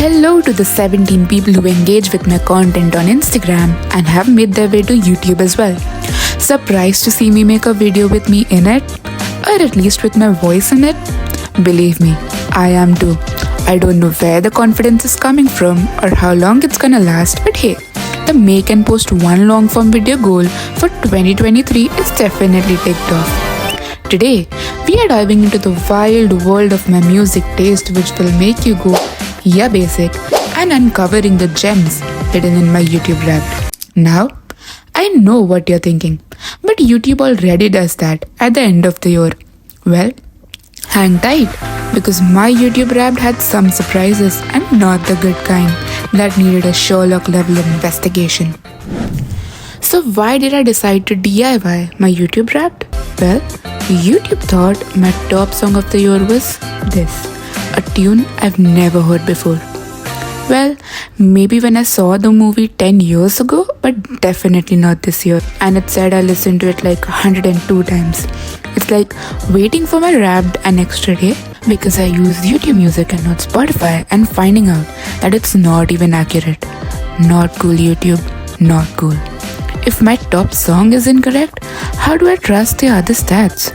Hello to the 17 people who engage with my content on Instagram and have made their way to YouTube as well. Surprised to see me make a video with me in it? Or at least with my voice in it? Believe me, I am too. I don't know where the confidence is coming from or how long it's gonna last, but hey, the make and post one long form video goal for 2023 is definitely ticked off. Today, we are diving into the wild world of my music taste, which will make you go, yeah, basic, and uncovering the gems hidden in my YouTube rap. Now, I know what you're thinking, but YouTube already does that at the end of the year. Well, hang tight, because my YouTube rap had some surprises and not the good kind that needed a Sherlock level of investigation. So why did I decide to DIY my YouTube rap? Well, YouTube thought my top song of the year was this, a tune I've never heard before. Well, maybe when I saw the movie 10 years ago, but definitely not this year. And it said I listened to it like 102 times. It's like waiting for my rap an extra day because I use YouTube Music and not Spotify and finding out that it's not even accurate. Not cool, YouTube. Not cool. If my top song is incorrect, how do I trust the other stats?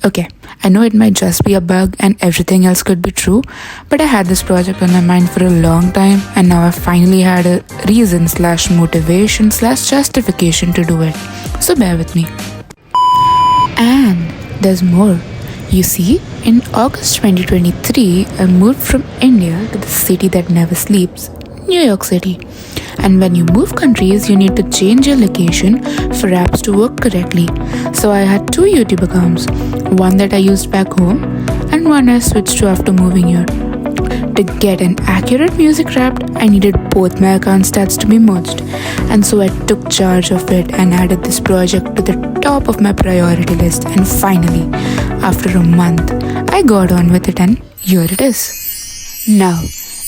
Okay, I know it might just be a bug and everything else could be true, but I had this project on my mind for a long time and now I finally had a reason / motivation / justification to do it. So bear with me. And there's more. You see, in August 2023, I moved from India to the city that never sleeps, New York City. And when you move countries, you need to change your location for apps to work correctly. So I had 2 YouTube accounts, one that I used back home and one I switched to after moving here. To get an accurate music rap, I needed both my account stats to be merged. And so I took charge of it and added this project to the top of my priority list. And finally, after a month, I got on with it and here it is. Now,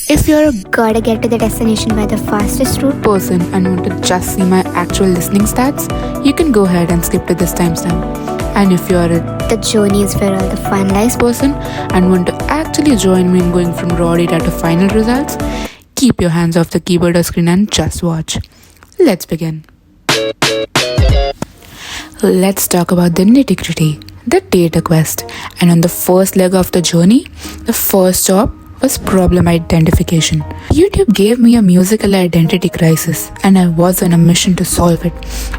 if you're a gotta get to the destination by the fastest route person and want to just see my actual listening stats, you can go ahead and skip to this timestamp. And if you're the journey is where all the fun lies person and want to actually join me in going from raw data to final results, keep your hands off the keyboard or screen and just watch. Let's begin. Let's talk about the nitty-gritty, the data quest. And on the first leg of the journey, the first stop was problem identification. YouTube gave me a musical identity crisis and I was on a mission to solve it.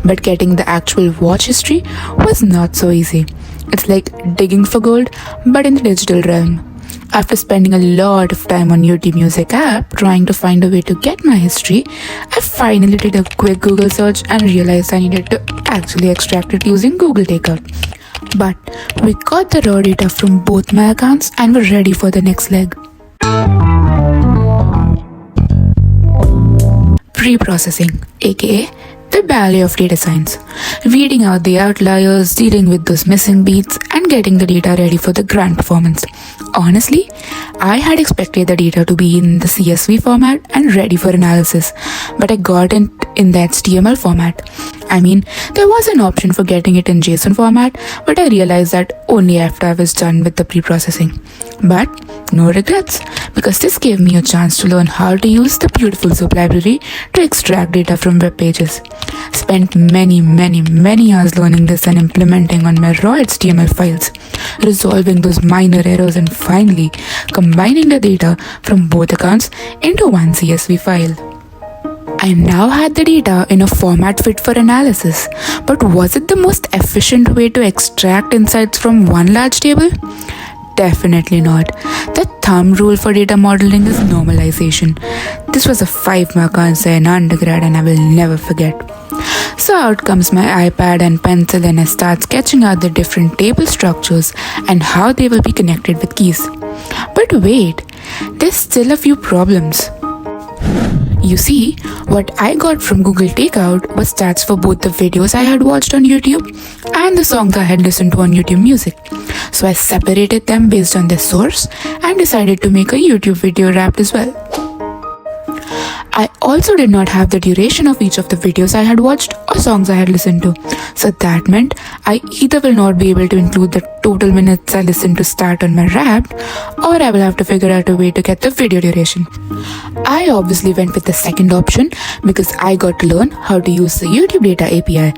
But getting the actual watch history was not so easy. It's like digging for gold, but in the digital realm. After spending a lot of time on YouTube Music app trying to find a way to get my history, I finally did a quick Google search and realized I needed to actually extract it using Google Takeout. But we got the raw data from both my accounts and were ready for the next leg. Pre-processing, aka the ballet of data science. Weeding out the outliers, dealing with those missing beats, and getting the data ready for the grand performance. Honestly, I had expected the data to be in the CSV format and ready for analysis, but I got it in the HTML format. I mean, there was an option for getting it in JSON format, but I realized that only after I was done with the pre-processing. But no regrets, because this gave me a chance to learn how to use the beautiful Soup library to extract data from web pages. Spent many hours learning this and implementing on my raw HTML files, resolving those minor errors and finally combining the data from both accounts into one CSV file. I now had the data in a format fit for analysis, but was it the most efficient way to extract insights from one large table? Definitely not. The thumb rule for data modeling is normalization. This was a 5-mark answer in undergrad and I will never forget. So out comes my iPad and pencil and I start sketching out the different table structures and how they will be connected with keys. But wait, there's still a few problems. You see, what I got from Google Takeout was stats for both the videos I had watched on YouTube and the songs I had listened to on YouTube Music. So I separated them based on their source and decided to make a YouTube video rap as well. I also did not have the duration of each of the videos I had watched or songs I had listened to. So that meant I either will not be able to include the total minutes I listened to start on my Wrapped, or I will have to figure out a way to get the video duration. I obviously went with the second option because I got to learn how to use the YouTube Data API.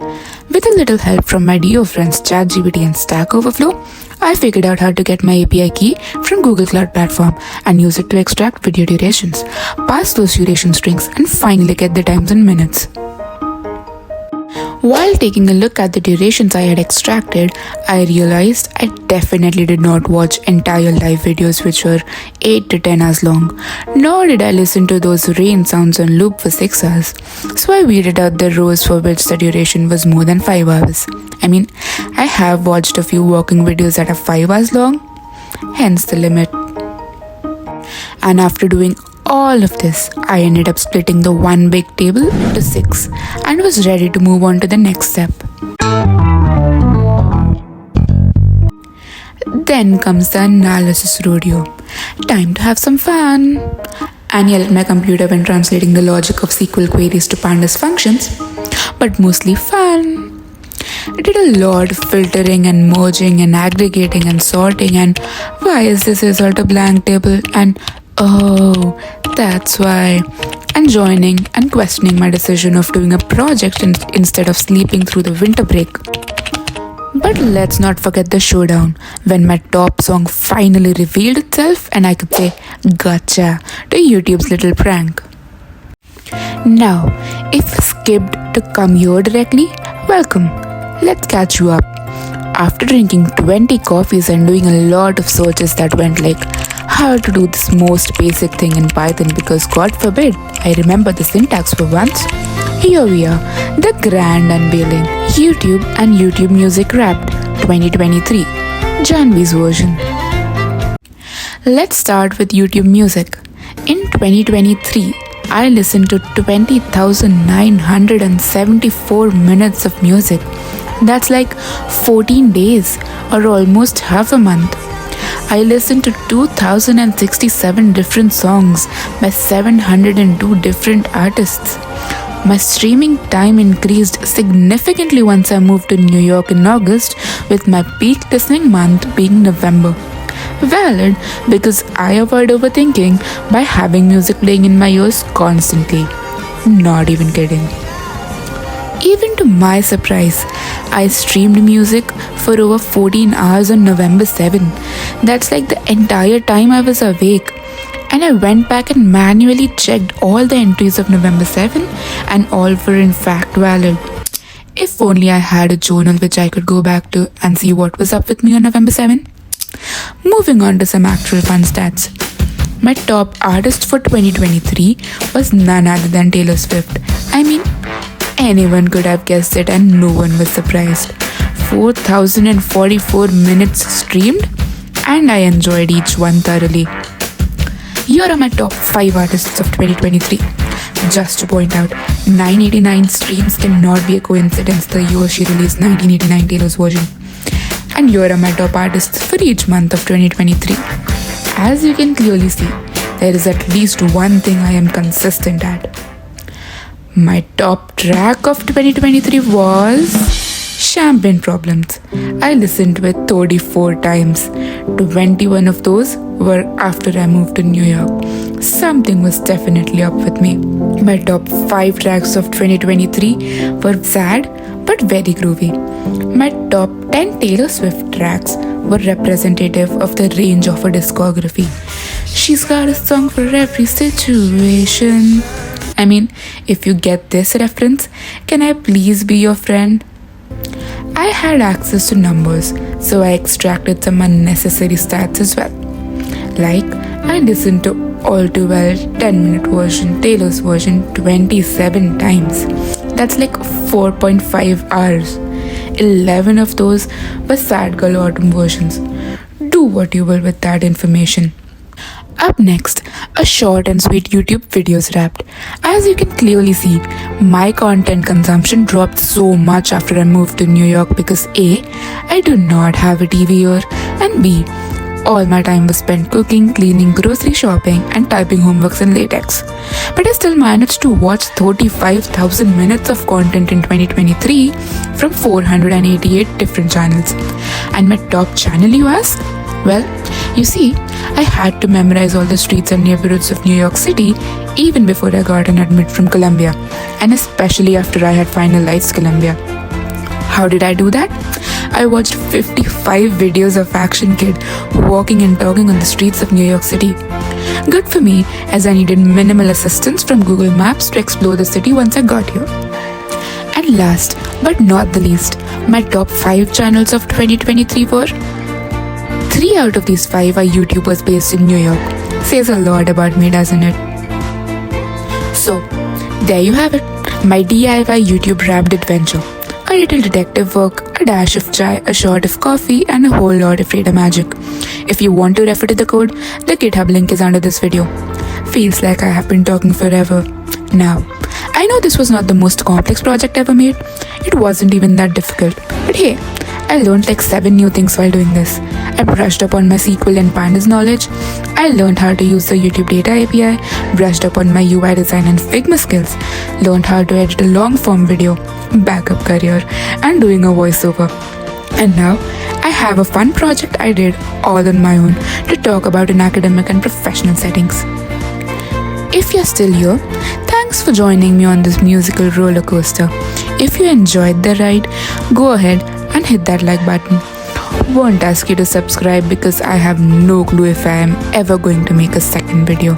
With a little help from my dear friends ChatGPT and Stack Overflow, I figured out how to get my API key from Google Cloud Platform and use it to extract video durations, pass those duration strings, and finally get the times in minutes. While taking a look at the durations I had extracted, I realized I definitely did not watch entire live videos which were 8 to 10 hours long, nor did I listen to those rain sounds on loop for 6 hours. So I weeded out the rows for which the duration was more than 5 hours. I have watched a few walking videos that are 5 hours long, hence the limit. And after doing all of this, I ended up splitting the one big table into 6 and was ready to move on to the next step. Then comes the analysis rodeo. Time to have some fun. And yelled at my computer when translating the logic of SQL queries to pandas functions, but mostly fun. I did a lot of filtering and merging and aggregating and sorting, and why is this result a blank table, and oh, that's why, and joining and questioning my decision of doing a project instead of sleeping through the winter break. But let's not forget the showdown, when my top song finally revealed itself and I could say gotcha to YouTube's little prank. Now, if skipped to come here directly, welcome. Let's catch you up. After drinking 20 coffees and doing a lot of searches that went like how to do this most basic thing in Python because God forbid I remember the syntax for once, here we are, the grand unveiling, YouTube and YouTube Music Wrapped 2023, Jahnavi's version. Let's start with YouTube Music. In 2023, I listened to 20,974 minutes of music. That's like 14 days or almost half a month. I listened to 2,067 different songs by 702 different artists. My streaming time increased significantly once I moved to New York in August, with my peak listening month being November. Valid because I avoid overthinking by having music playing in my ears constantly. Not even kidding. Even to my surprise, I streamed music for over 14 hours on November 7. That's like the entire time I was awake. And I went back and manually checked all the entries of November 7 and all were in fact valid. If only I had a journal which I could go back to and see what was up with me on November 7. Moving on to some actual fun stats. My top artist for 2023 was none other than Taylor Swift. Anyone could have guessed it and no one was surprised. 4,044 minutes streamed and I enjoyed each one thoroughly. Here are my top 5 artists of 2023. Just to point out, 989 streams cannot be a coincidence the year she released 1989 Taylor's version. And here are my top artists for each month of 2023. As you can clearly see, there is at least one thing I am consistent at. My top track of 2023 was Champagne Problems. I listened to it 34 times. 21 of those were after I moved to New York. Something was definitely up with me. My top 5 tracks of 2023 were sad but very groovy. My top 10 Taylor Swift tracks were representative of the range of her discography. She's got a song for every situation. If you get this reference, can I please be your friend? I had access to numbers, so I extracted some unnecessary stats as well. Like, I listened to All Too Well 10-minute version, Taylor's version 27 times. That's like 4.5 hours. 11 of those were Sad Girl Autumn versions. Do what you will with that information. Up next, a short and sweet YouTube videos wrapped. As you can clearly see, my content consumption dropped so much after I moved to New York because A, I do not have a TV here, and B, All my time was spent cooking, cleaning, grocery shopping, and typing homeworks in latex. But I still managed to watch 35,000 minutes of content in 2023 from 488 different channels. And my top channel, you ask? Well, you see, I had to memorize all the streets and neighborhoods of New York City even before I got an admit from Columbia, and especially after I had finalized Columbia. How did I do that? I watched 55 videos of Action Kid walking and talking on the streets of New York City. Good for me, as I needed minimal assistance from Google Maps to explore the city once I got here. And last but not the least, my top 5 channels of 2023 were 3 out of these 5 are YouTubers based in New York. Says a lot about me, doesn't it? So, there you have it, my DIY YouTube wrapped adventure. A little detective work, a dash of chai, a shot of coffee, and a whole lot of data magic. If you want to refer to the code, the GitHub link is under this video. Feels like I have been talking forever. Now, I know this was not the most complex project ever made. It wasn't even that difficult. But hey, I learned like 7 new things while doing this. I brushed up on my SQL and Pandas knowledge. I learned how to use the YouTube Data API, brushed up on my UI design and Figma skills, learned how to edit a long form video, backup career, and doing a voiceover. And now, I have a fun project I did all on my own to talk about in academic and professional settings. If you're still here, thanks for joining me on this musical roller coaster. If you enjoyed the ride, go ahead and hit that like button. Won't ask you to subscribe because I have no clue if I am ever going to make a second video.